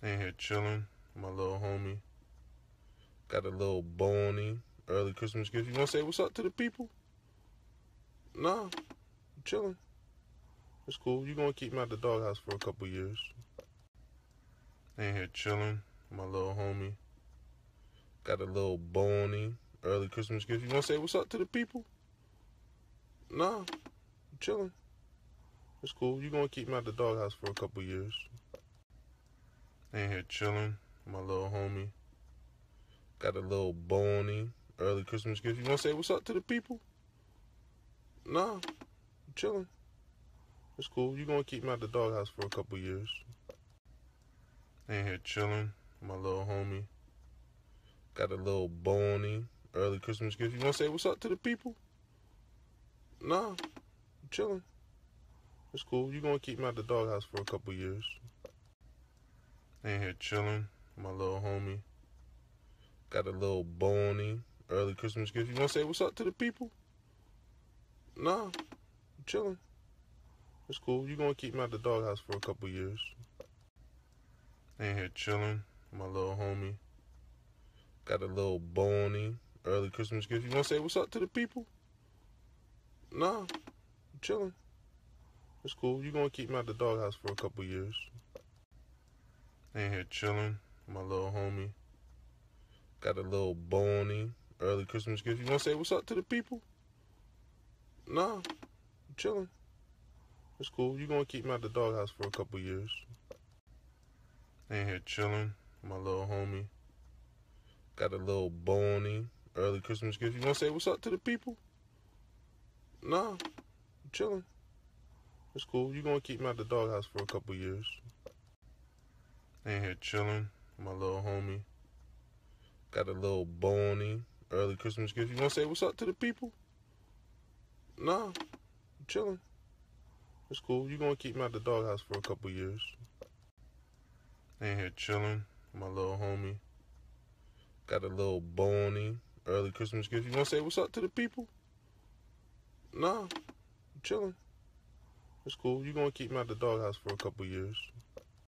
In here chilling, my little homie. Got a little bony early Christmas gift. You wanna say what's up to the people? Nah, I'm chilling. It's cool. You gonna keep me at the doghouse for a couple years. In here chilling, my little homie. Got a little bony early Christmas gift. You wanna say what's up to the people? Nah, I'm chilling. It's cool. You gonna keep me at the doghouse for a couple years. In here chilling, my little homie. Got a little bony early Christmas gift. You wanna say what's up to the people? Nah, I'm chilling. It's cool. You gonna keep me at the doghouse for a couple years. In here chilling, my little homie. Got a little bony early Christmas gift. You wanna say what's up to the people? Nah, I'm chilling. It's cool. You gonna keep me at the doghouse for a couple years. In here chilling, my little homie. Got a little bony early Christmas gift. You wanna say what's up to the people? Nah, I'm chilling. It's cool. You gonna keep me at the doghouse for a couple years. In here chilling, my little homie. Got a little bony early Christmas gift. You wanna say what's up to the people? Nah, I'm chilling. It's cool. You gonna keep me at the doghouse for a couple years. In here chilling, my little homie. Got a little bony early Christmas gift. You wanna say what's up to the people? Nah, I'm chilling. It's cool. You gonna keep me at the doghouse for a couple years. In here chilling, my little homie. Got a little bony early Christmas gift. You wanna say what's up to the people? Nah, I'm chilling. It's cool. You gonna keep me at the doghouse for a couple years. In here chilling, my little homie. Got a little bony early Christmas gift. You wanna say what's up to the people? Nah, I'm chilling. It's cool. You gonna keep me at the doghouse for a couple years. In here chilling, my little homie. Got a little bony early Christmas gift. You wanna say what's up to the people? Nah, I'm chilling. It's cool. You gonna keep me at the doghouse for a couple years.